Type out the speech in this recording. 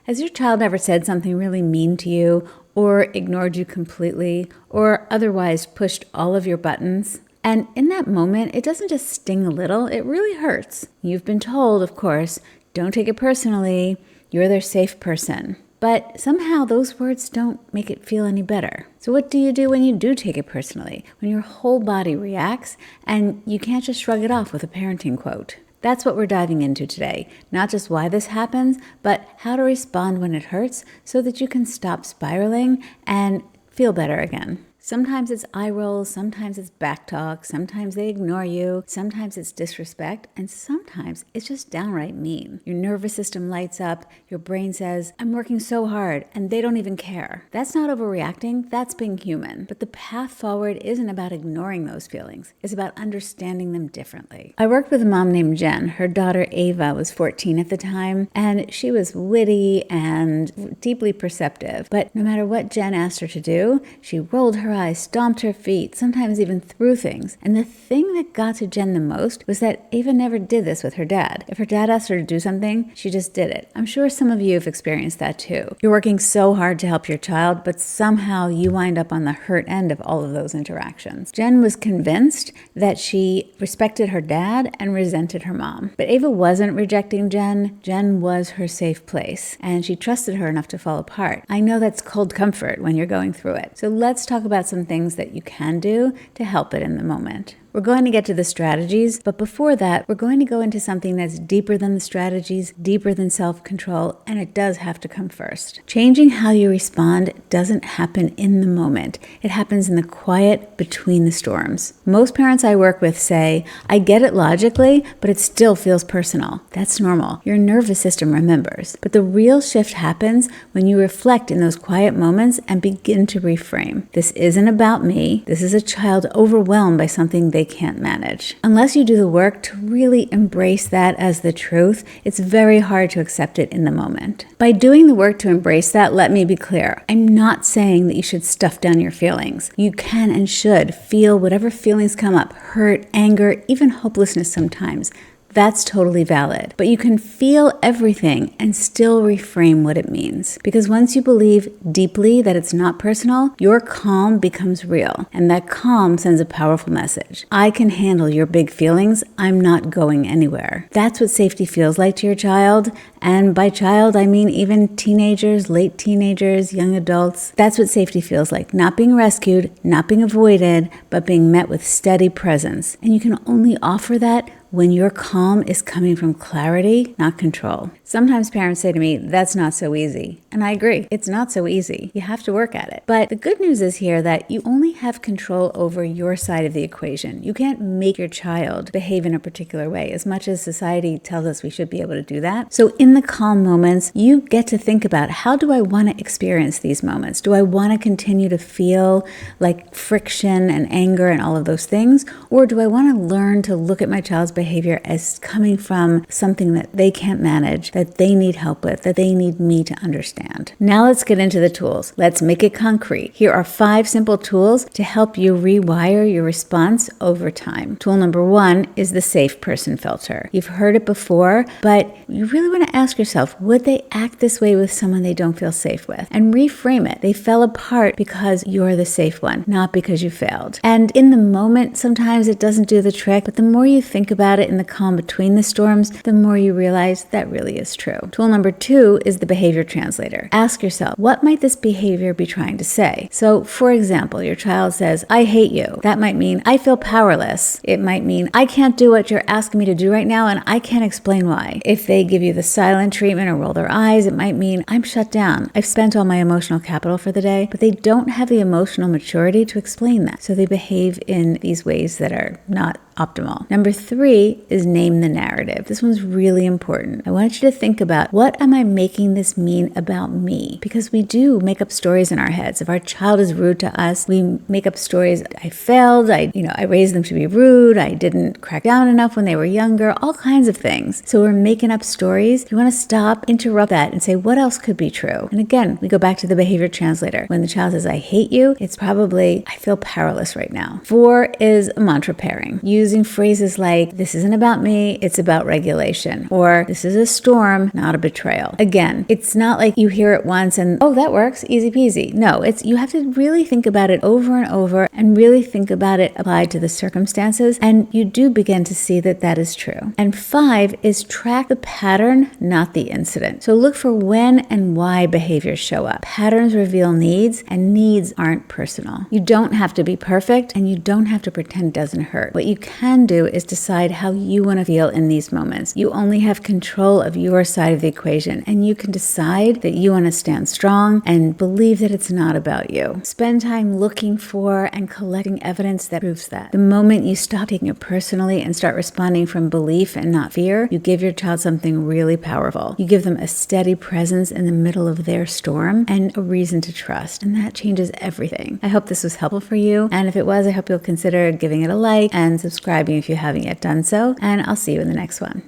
Has your child ever said something really mean to you, or ignored you completely, or otherwise pushed all of your buttons? And in that moment, it doesn't just sting a little, it really hurts. You've been told, of course, don't take it personally, you're their safe person. But somehow those words don't make it feel any better. So what do you do when you do take it personally? When your whole body reacts and you can't just shrug it off with a parenting quote? That's what we're diving into today. Not just why this happens, but how to respond when it hurts so that you can stop spiraling and feel better again. Sometimes it's eye rolls, sometimes it's backtalk, sometimes they ignore you, sometimes it's disrespect, and sometimes it's just downright mean. Your nervous system lights up, your brain says, I'm working so hard, and they don't even care. That's not overreacting, that's being human. But the path forward isn't about ignoring those feelings, it's about understanding them differently. I worked with a mom named Jen. Her daughter Ava was 14 at the time, and she was witty and deeply perceptive. But no matter what Jen asked her to do, she rolled her eyes, stomped her feet, sometimes even threw things. And the thing that got to Jen the most was that Ava never did this with her dad. If her dad asked her to do something, she just did it. I'm sure some of you have experienced that too. You're working so hard to help your child, but somehow you wind up on the hurt end of all of those interactions. Jen was convinced that she respected her dad and resented her mom. But Ava wasn't rejecting Jen. Jen was her safe place, and she trusted her enough to fall apart. I know that's cold comfort when you're going through it. So let's talk about some things that you can do to help it in the moment. We're going to get to the strategies, but before that, we're going to go into something that's deeper than the strategies, deeper than self-control, and it does have to come first. Changing how you respond doesn't happen in the moment. It happens in the quiet between the storms. Most parents I work with say, I get it logically, but it still feels personal. That's normal. Your nervous system remembers. But the real shift happens when you reflect in those quiet moments and begin to reframe. This isn't about me. This is a child overwhelmed by something they can't manage. Unless you do the work to really embrace that as the truth, it's very hard to accept it in the moment. By doing the work to embrace that, let me be clear. I'm not saying that you should stuff down your feelings. You can and should feel whatever feelings come up, hurt, anger, even hopelessness sometimes. That's totally valid. But you can feel everything and still reframe what it means. Because once you believe deeply that it's not personal, your calm becomes real. And that calm sends a powerful message. I can handle your big feelings. I'm not going anywhere. That's what safety feels like to your child. And by child, I mean even teenagers, late teenagers, young adults. That's what safety feels like. Not being rescued, not being avoided, but being met with steady presence. And you can only offer that when your calm is coming from clarity, not control. Sometimes parents say to me, that's not so easy. And I agree, it's not so easy. You have to work at it. But the good news is here that you only have control over your side of the equation. You can't make your child behave in a particular way, as much as society tells us we should be able to do that. So in the calm moments, you get to think about, how do I want to experience these moments? Do I want to continue to feel like friction and anger and all of those things? Or do I want to learn to look at my child's behavior as coming from something that they can't manage, that they need help with, that they need me to understand? Now let's get into the tools. Let's make it concrete. Here are 5 simple tools to help you rewire your response over time. Tool number 1 is the safe person filter. You've heard it before, but you really want to ask yourself, would they act this way with someone they don't feel safe with? And reframe it. They fell apart because you're the safe one, not because you failed. And in the moment, sometimes it doesn't do the trick, but the more you think about it in the calm between the storms, the more you realize that really is true. Tool number 2 is the behavior translator. Ask yourself, what might this behavior be trying to say? So, for example, your child says, I hate you. That might mean, I feel powerless. It might mean, I can't do what you're asking me to do right now, and I can't explain why. If they give you the silent treatment or roll their eyes, it might mean, I'm shut down. I've spent all my emotional capital for the day, but they don't have the emotional maturity to explain that. So they behave in these ways that are not optimal. Number 3 is name the narrative. This one's really important. I want you to think about, what am I making this mean about me? Because we do make up stories in our heads. If our child is rude to us, we make up stories. I failed. I raised them to be rude. I didn't crack down enough when they were younger. All kinds of things. So we're making up stories. You want to stop, interrupt that, and say, what else could be true? And again, we go back to the behavior translator. When the child says, I hate you, it's probably, I feel powerless right now. 4 is mantra pairing. Use using phrases like, this isn't about me, it's about regulation, or this is a storm, not a betrayal. Again, it's not like you hear it once and, oh, that works, easy peasy. No, you have to really think about it over and over and really think about it applied to the circumstances, and you do begin to see that that is true. And 5 is track the pattern, not the incident. So look for when and why behaviors show up. Patterns reveal needs, and needs aren't personal. You don't have to be perfect, and you don't have to pretend it doesn't hurt. What you can do is decide how you want to feel in these moments. You only have control of your side of the equation, and you can decide that you want to stand strong and believe that it's not about you. Spend time looking for and collecting evidence that proves that. The moment you stop taking it personally and start responding from belief and not fear, you give your child something really powerful. You give them a steady presence in the middle of their storm and a reason to trust, and that changes everything. I hope this was helpful for you, and if it was, I hope you'll consider giving it a like and subscribing if you haven't yet done so, and I'll see you in the next one.